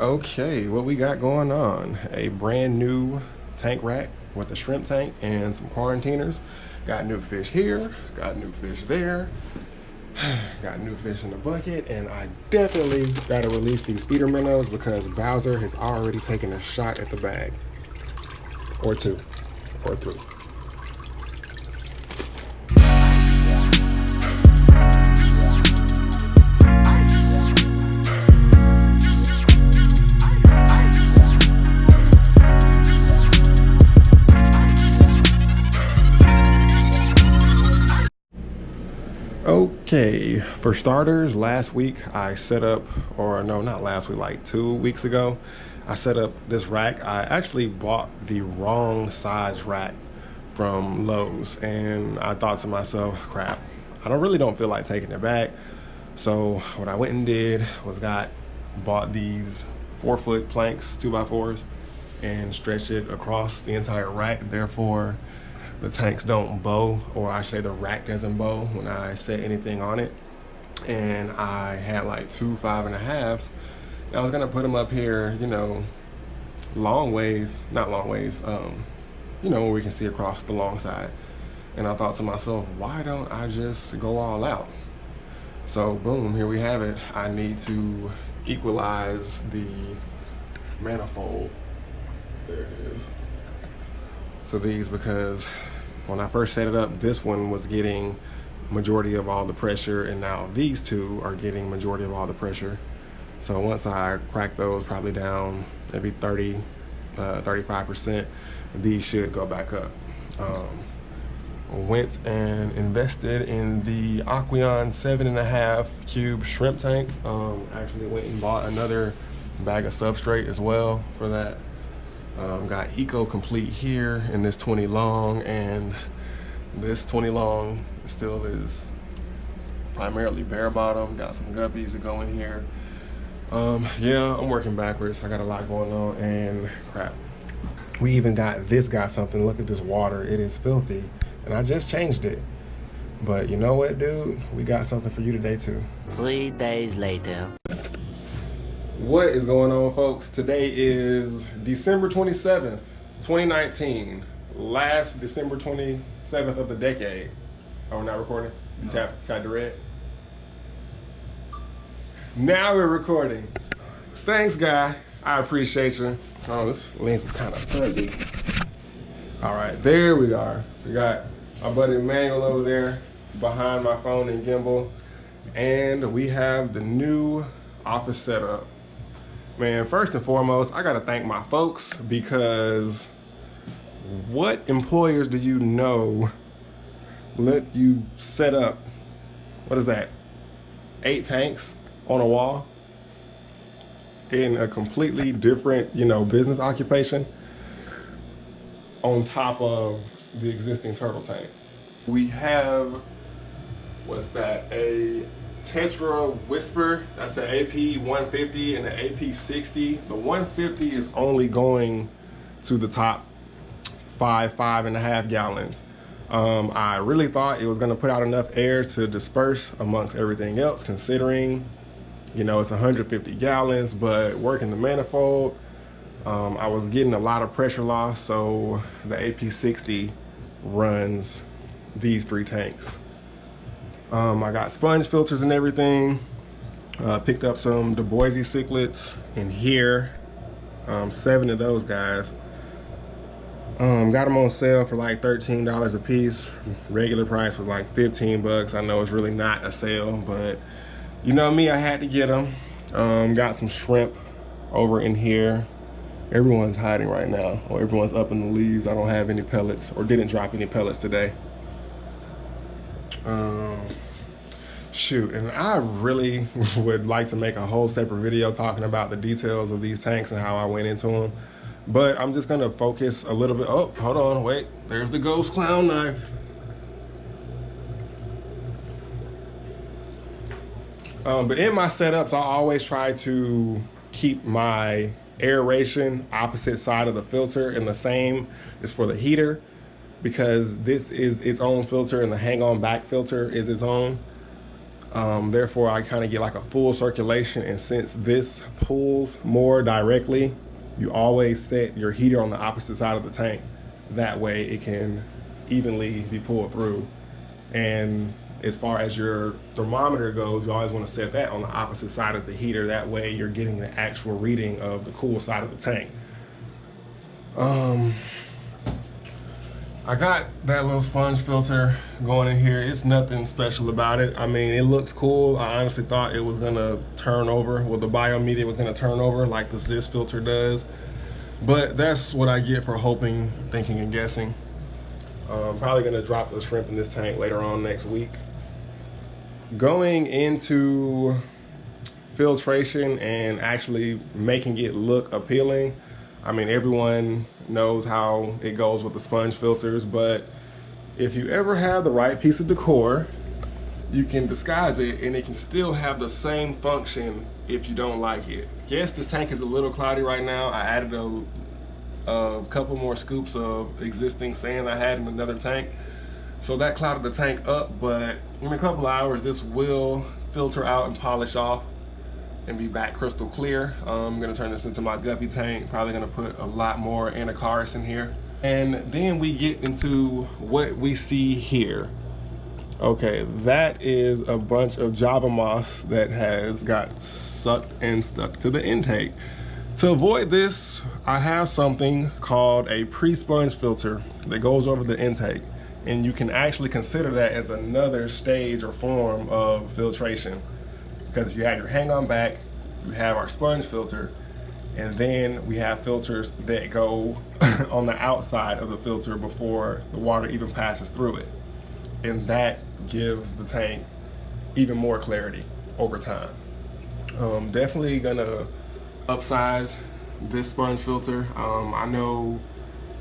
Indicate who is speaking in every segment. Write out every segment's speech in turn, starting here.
Speaker 1: Okay, what we got going on? A brand new tank rack with a shrimp tank and some quarantiners. Got new fish here, got new fish there, got new fish in the bucket, and I definitely gotta release these feeder minnows because Bowser has already taken a shot at the bag. Or two, or three. Okay, for starters, last week I set up, or no, not last week, like 2 weeks ago, I set up this rack. I actually bought the wrong size rack from Lowe's, and I thought to myself, crap, I really don't feel like taking it back. So what I went and did was bought these 4-foot planks, 2x4s, and stretched it across the entire rack. Therefore, the tanks don't bow, or I should say the rack doesn't bow when I set anything on it. And I had like 2 5.5s. I was gonna put them up here, you know, long ways, not long ways, you know, where we can see across the long side. And I thought to myself, why don't I just go all out? So boom, here we have it. I need to equalize the manifold. There it is. To these, because when I first set it up, this one was getting majority of all the pressure, and now these two are getting majority of all the pressure. So once I crack those probably down maybe 35%, these should go back up. Went and invested in the Aquaneat 7.5 cube shrimp tank. Actually went and bought another bag of substrate as well for that. Got Eco Complete here in this 20 long, and this 20 long still is primarily bare bottom. Got some guppies that go in here. Yeah, I'm working backwards. I got a lot going on, and crap. We even got something. Look at this water. It is filthy, and I just changed it. But you know what, dude? We got something for you today too.
Speaker 2: 3 days later.
Speaker 1: What is going on, folks? Today is December 27th, 2019. Last December 27th of the decade. Oh, we're not recording? You tap the red? Now we're recording. Thanks, guy. I appreciate you. Oh, this lens is kind of fuzzy. All right, there we are. We got our buddy Emmanuel over there behind my phone and gimbal. And we have the new office setup. Man, first and foremost, I gotta thank my folks, because what employers do you know let you set up, what is that, 8 tanks on a wall in a completely different, you know, business occupation on top of the existing turtle tank? We have, what's that, a Tetra Whisper, that's an AP 150 and an AP 60. The 150 is only going to the top 5.5 gallons. I really thought it was gonna put out enough air to disperse amongst everything else, considering, you know, it's 150 gallons, but working the manifold, I was getting a lot of pressure loss, so the AP 60 runs these 3 tanks. I got sponge filters and everything. Picked up some Du Bois cichlids in here. 7 of those guys. Got them on sale for like $13 a piece. Regular price was like 15 bucks. I know it's really not a sale, but you know me, I had to get them. Got some shrimp over in here. Everyone's hiding right now, or everyone's up in the leaves. I don't have any pellets, or didn't drop any pellets today. Shoot, and I really would like to make a whole separate video talking about the details of these tanks and how I went into them, but I'm just gonna focus a little bit. Oh, hold on, wait, there's the ghost clown knife. But in my setups, I always try to keep my aeration opposite side of the filter, and the same is for the heater, because this is its own filter and the hang-on back filter is its own. Therefore, I kind of get like a full circulation. And since this pulls more directly, you always set your heater on the opposite side of the tank. That way it can evenly be pulled through. And as far as your thermometer goes, you always want to set that on the opposite side as the heater. That way you're getting the actual reading of the cool side of the tank. I got that little sponge filter going in here. It's nothing special about it. I mean, it looks cool. I honestly thought it was gonna turn over. Well, the biomedia was gonna turn over like the Zis filter does. But that's what I get for hoping, thinking, and guessing. Probably gonna drop the shrimp in this tank later on next week. Going into filtration and actually making it look appealing. I mean, everyone knows how it goes with the sponge filters, but if you ever have the right piece of decor, you can disguise it and it can still have the same function if you don't like it. Yes, this tank is a little cloudy right now. I added a couple more scoops of existing sand I had in another tank. So that clouded the tank up, but in a couple hours, this will filter out and polish off and be back crystal clear. I'm gonna turn this into my guppy tank. Probably gonna put a lot more Neocaridina in here. And then we get into what we see here. Okay, that is a bunch of Java moss that has got sucked and stuck to the intake. To avoid this, I have something called a pre-sponge filter that goes over the intake. And you can actually consider that as another stage or form of filtration. Because if you have your hang-on back, you have our sponge filter, and then we have filters that go on the outside of the filter before the water even passes through it. And that gives the tank even more clarity over time. Definitely gonna upsize this sponge filter. I know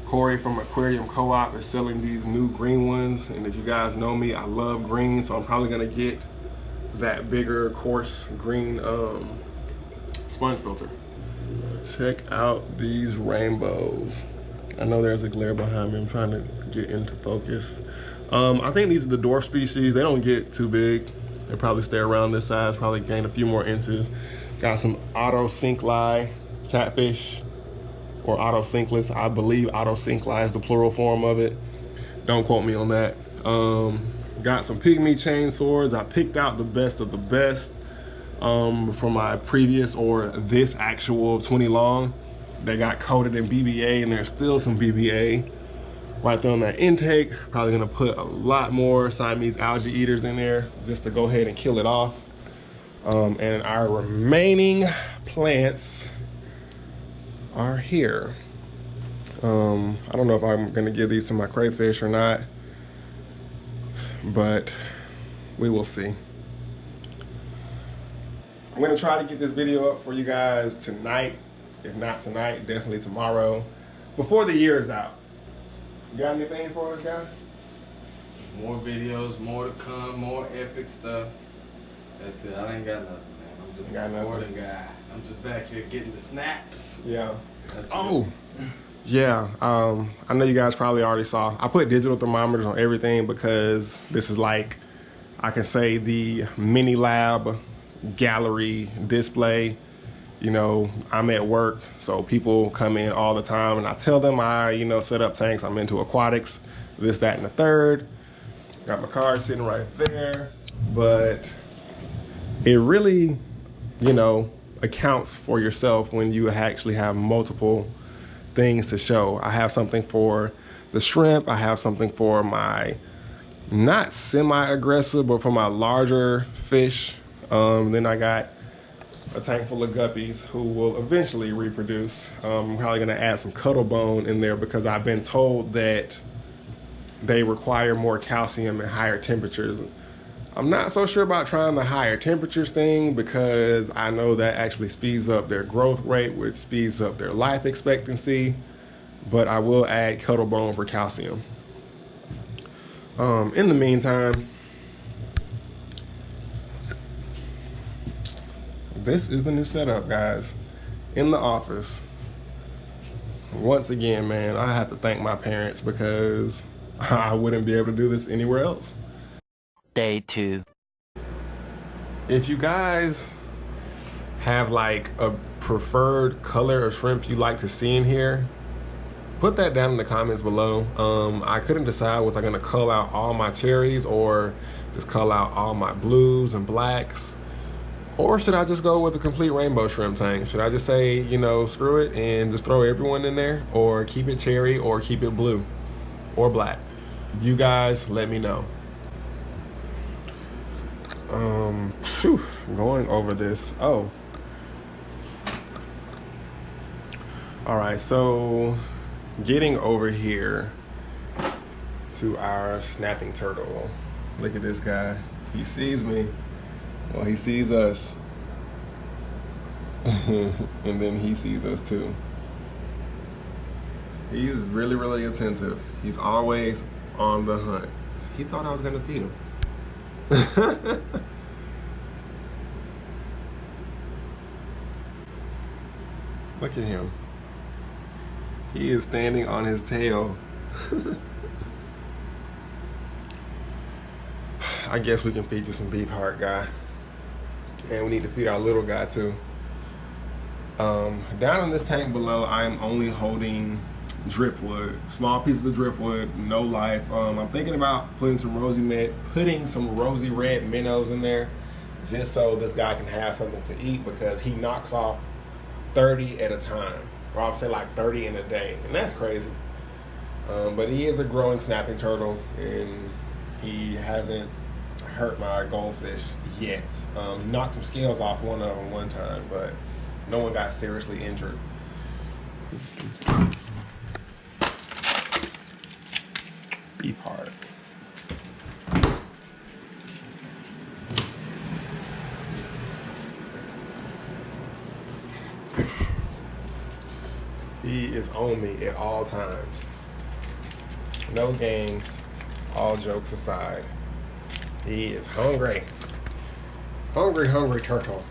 Speaker 1: Corey from Aquarium Co-op is selling these new green ones, and if you guys know me, I love green, so I'm probably gonna get that bigger, coarse green sponge filter. Check out these rainbows. I know there's a glare behind me. I'm trying to get into focus. I think these are the dwarf species. They don't get too big. They probably stay around this size, probably gain a few more inches. Got some autosyncli catfish, or autosynclus. I believe autosyncli is the plural form of it. Don't quote me on that. Got some pygmy chain swords. I picked out the best of the best from my previous or this actual 20 long. They got coated in BBA, and there's still some BBA right there on that intake. Probably gonna put a lot more Siamese algae eaters in there just to go ahead and kill it off. And our remaining plants are here. I don't know if I'm gonna give these to my crayfish or not, but we will see. I'm gonna try to get this video up for you guys tonight. If not tonight, definitely tomorrow, before the year is out. You got anything for us, guys?
Speaker 3: More videos, more to come, more epic stuff. That's it. I ain't got nothing, man. I'm just a boarding guy. I'm just back here getting the snaps.
Speaker 1: Yeah.
Speaker 3: That's
Speaker 1: oh.
Speaker 3: it.
Speaker 1: Yeah. I know you guys probably already saw. I put digital thermometers on everything because this is like, I can say, the mini lab gallery display. You know, I'm at work, so people come in all the time, and I tell them I, you know, set up tanks. I'm into aquatics, this, that, and the third. Got my card sitting right there, but it really, you know, accounts for yourself when you actually have multiple things to show. I have something for the shrimp. I have something for my, not semi-aggressive, but for my larger fish. Then I got a tank full of guppies who will eventually reproduce. I'm probably gonna add some cuttle bone in there because I've been told that they require more calcium at higher temperatures. I'm not so sure about trying the higher temperatures thing because I know that actually speeds up their growth rate, which speeds up their life expectancy, but I will add cuttle bone for calcium. In the meantime, this is the new setup, guys, in the office. Once again, man, I have to thank my parents because I wouldn't be able to do this anywhere else.
Speaker 2: Day 2.
Speaker 1: If you guys have like a preferred color of shrimp you like to see in here, put that down in the comments below. I couldn't decide was I gonna cull out all my cherries or just cull out all my blues and blacks, or should I just go with a complete rainbow shrimp tank? Should I just say, you know, screw it and just throw everyone in there, or keep it cherry or keep it blue or black? You guys let me know. Going over this. Oh. All right, so getting over here to our snapping turtle. Look at this guy. He sees me. Well, he sees us. And then he sees us too. He's really, really attentive. He's always on the hunt. He thought I was gonna feed him. Look at him. He is standing on his tail. I guess we can feed you some beef heart, guy. And we need to feed our little guy too. Down in this tank below, I am only holding driftwood, small pieces of driftwood, no life. I'm thinking about putting some rosy red minnows in there, just so this guy can have something to eat, because he knocks off 30 at a time, or I'll say like 30 in a day, and that's crazy. But he is a growing snapping turtle, and he hasn't hurt my goldfish yet. He knocked some scales off one of them one time, but no one got seriously injured. Beef heart. He is on me at all times. No games, all jokes aside. He is hungry. Hungry, hungry turtle.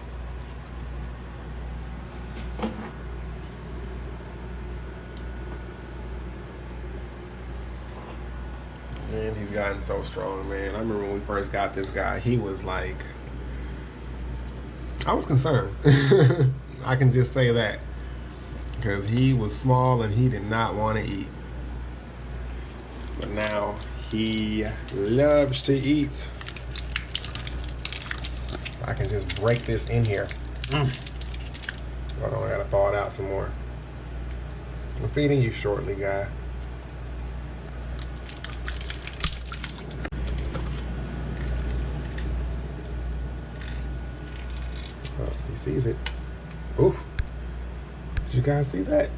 Speaker 1: And he's gotten so strong, man. I remember when we first got this guy, he was like, I was concerned. I can just say that. Because he was small and he did not want to eat. But now he loves to eat. I can just break this in here. Hold on, I gotta thaw it out some more. I'm feeding you shortly, guy. Oh, he sees it. Oof. Did you guys see that?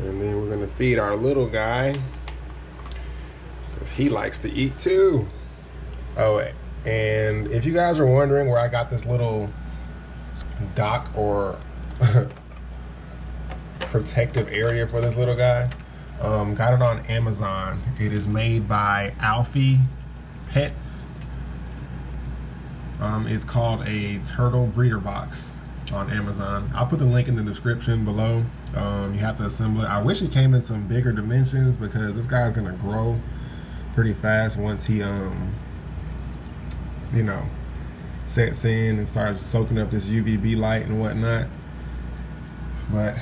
Speaker 1: And then we're gonna feed our little guy, because he likes to eat too. Oh, and if you guys are wondering where I got this little dock or protective area for this little guy, got it on Amazon. It is made by Alfie Pets. It's called a turtle breeder box on Amazon. I'll put the link in the description below. You have to assemble it. I wish it came in some bigger dimensions, because this guy's gonna grow pretty fast once he you know, sets in and starts soaking up this UVB light and whatnot. But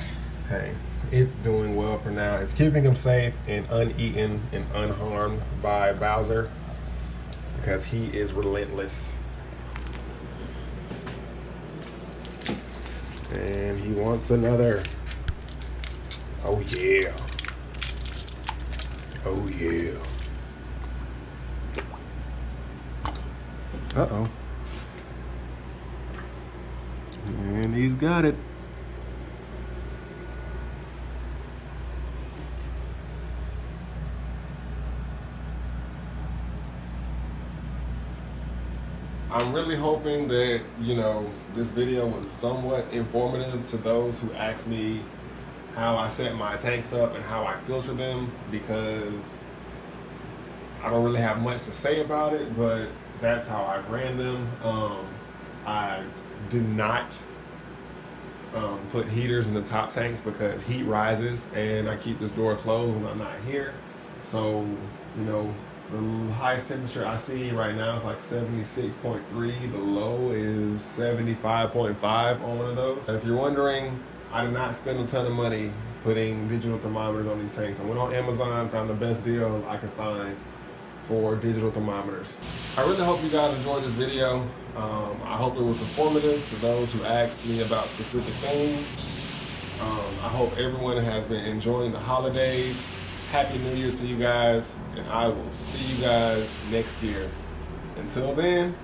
Speaker 1: hey, it's doing well for now. It's keeping him safe and uneaten and unharmed by Bowser, because he is relentless. And he wants another. Oh yeah. Oh yeah. Uh-oh. And he's got it. I'm really hoping that, you know, this video was somewhat informative to those who ask me how I set my tanks up and how I filter them, because I don't really have much to say about it, but that's how I ran them. I do not put heaters in the top tanks because heat rises, and I keep this door closed when I'm not here. So, you know, the highest temperature I see right now is like 76.3. The low is 75.5 on one of those. And if you're wondering, I did not spend a ton of money putting digital thermometers on these tanks. I went on Amazon, found the best deal I could find for digital thermometers. I really hope you guys enjoyed this video. I hope it was informative to those who asked me about specific things. I hope everyone has been enjoying the holidays. Happy New Year to you guys, and I will see you guys next year. Until then,